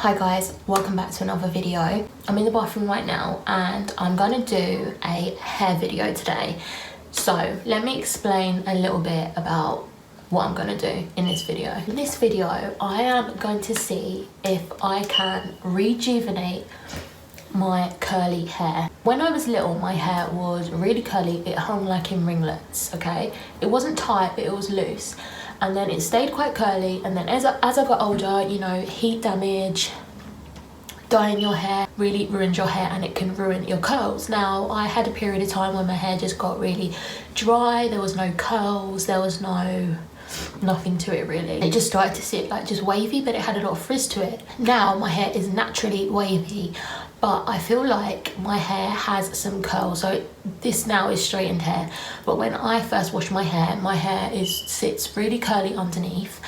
Hi guys, welcome back to another video. I'm in the bathroom right now and I'm gonna do a hair video today. So let me explain a little bit about what I'm gonna do in this video. In this video, I am going to see if I can rejuvenate my curly hair. When I was little, my hair was really curly. It hung like in ringlets, okay? It wasn't tight, but it was loose. And then it stayed quite curly, and then as I got older, you know, heat damage, dyeing your hair really ruins your hair and it can ruin your curls. Now, I had a period of time when my hair just got really dry. There was no curls, there was nothing to it really. It just started to sit like just wavy, but it had a lot of frizz to it. Now my hair is naturally wavy, but I feel like my hair has some curls. So this now is straightened hair, but when I first washed my hair sits really curly underneath,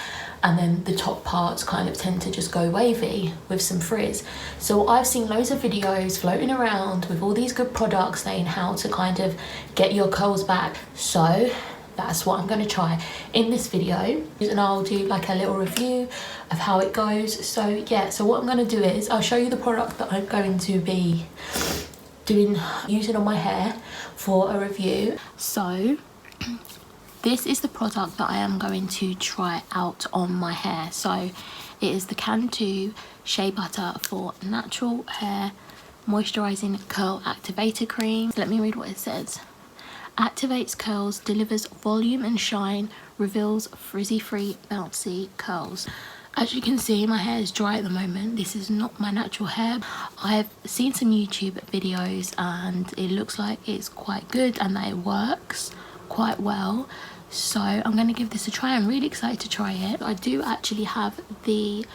and then the top parts kind of tend to just go wavy with some frizz. So I've seen loads of videos floating around with all these good products saying how to kind of get your curls back. So that's what I'm going to try in this video, and I'll do like a little review of how it goes. So yeah, so what I'm going to do is I'll show you the product that I'm going to be using on my hair for a review. So this is the product that I am going to try out on my hair. So it is the Cantu Shea Butter for Natural Hair Moisturizing Curl Activator Cream. Let me read what it says. Activates curls, delivers volume and shine, reveals frizzy-free bouncy curls. As you can see, my hair is dry at the moment. This is not my natural hair. I've seen some YouTube videos and it looks like it's quite good and that it works quite well. So I'm going to give this a try. I'm really excited to try it. I do actually have the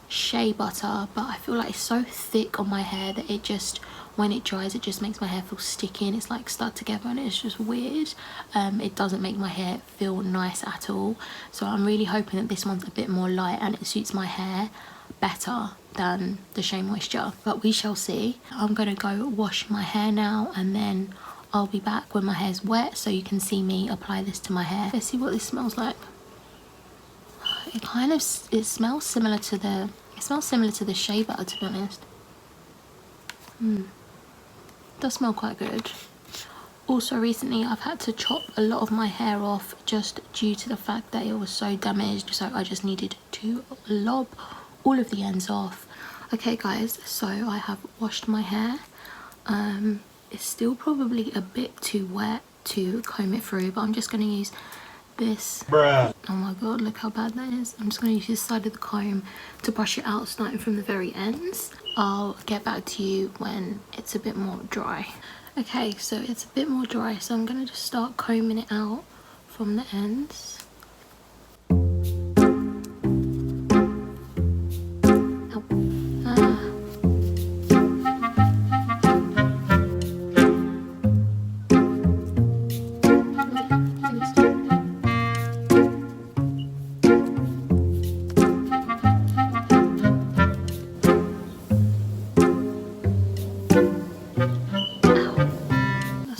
shea butter, but I feel like it's so thick on my hair that it just, when it dries, it just makes my hair feel sticky and it's like stuck together and it's just weird. It doesn't make my hair feel nice at all. So I'm really hoping that this one's a bit more light and it suits my hair better than the Shea Moisture, but we shall see. I'm gonna go wash my hair now and then I'll be back when my hair's wet so you can see me apply this to my hair. Let's see what this smells like. It smells similar to the shea butter, to be honest. It does smell quite good. Also recently I've had to chop a lot of my hair off just due to the fact that it was so damaged, so I just needed to lob all of the ends off. Okay guys, so I have washed my hair. It's still probably a bit too wet to comb it through, but I'm just going to use this. Bruh. Oh my god, look how bad that is. I'm just going to use this side of the comb to brush it out, starting from the very ends. I'll get back to you when it's a bit more dry. Okay, so it's a bit more dry, so I'm going to just start combing it out from the ends.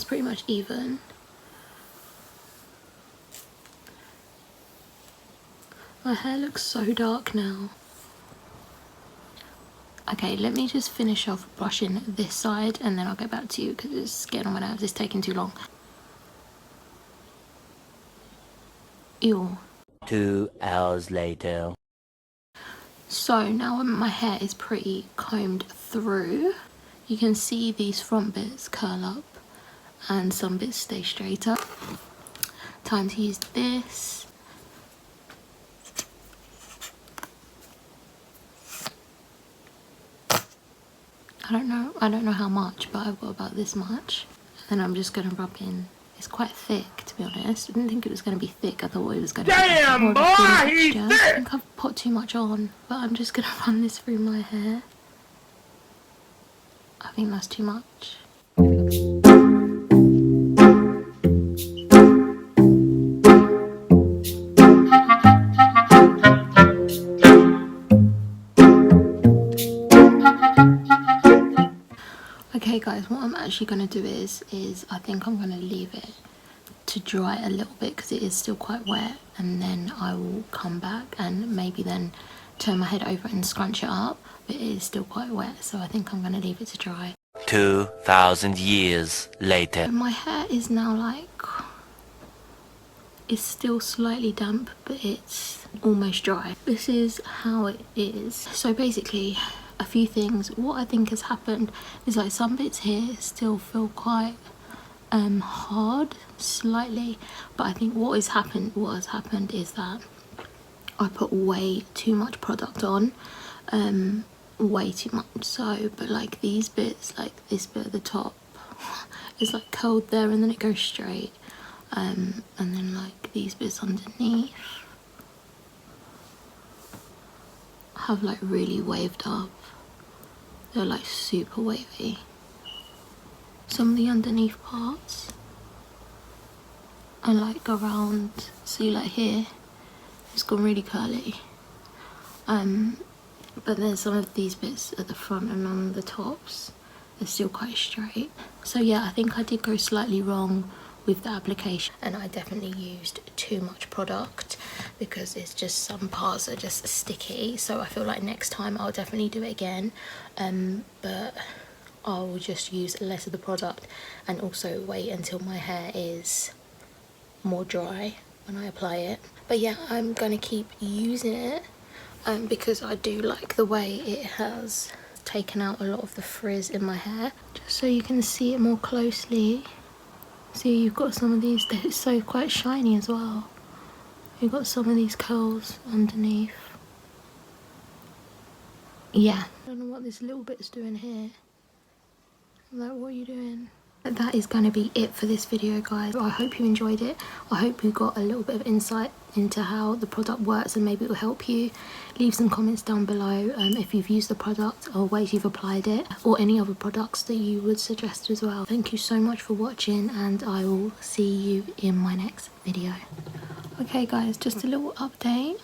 Pretty much even. My hair looks so dark now. Okay, let me just finish off brushing this side and then I'll get back to you because it's getting on my nerves. It's taking too long. Ew. 2 hours later. So now my hair is pretty combed through. You can see these front bits curl up and some bits stay straighter. Time to use this. I don't know how much, but I've got about this much. And I'm just gonna rub in. It's quite thick, to be honest. I didn't think it was gonna be thick. I thought it was gonna be more of a thin texture. I think I've put too much on, but I'm just gonna run this through my hair. I think that's too much. Okay guys, what I'm actually going to do is I think I'm going to leave it to dry a little bit because it is still quite wet, and then I will come back and maybe then turn my head over and scrunch it up, but it is still quite wet, so I think I'm going to leave it to dry. 2,000 years later. And my hair is now like, it's still slightly damp, but it's almost dry. This is how it is. So basically, a few things. What I think has happened is like some bits here still feel quite hard, slightly, but I think what has happened is that I put way too much product on, way too much. So, but like these bits, like this bit at the top is like curled there and then it goes straight, and then like these bits underneath have like really waved up. They're like super wavy. Some of the underneath parts and like around, see like here, it's gone really curly. But then some of these bits at the front and on the tops, they're still quite straight. So yeah, I think I did go slightly wrong with the application, and I definitely used too much product because it's just some parts are just sticky. So I feel like next time I'll definitely do it again, but I'll just use less of the product and also wait until my hair is more dry when I apply it. But yeah, I'm gonna keep using it because I do like the way it has taken out a lot of the frizz in my hair. Just so you can see it more closely. See, you've got some of these, they're so quite shiny as well. You've got some of these curls underneath. Yeah. I don't know what this little bit's doing here. I'm like, what are you doing? That is going to be it for this video, guys. I hope you enjoyed it. I hope you got a little bit of insight into how the product works and maybe it will help you. Leave some comments down below if you've used the product or ways you've applied it, or any other products that you would suggest as well. Thank you so much for watching, and I will see you in my next video. Okay guys, just a little update.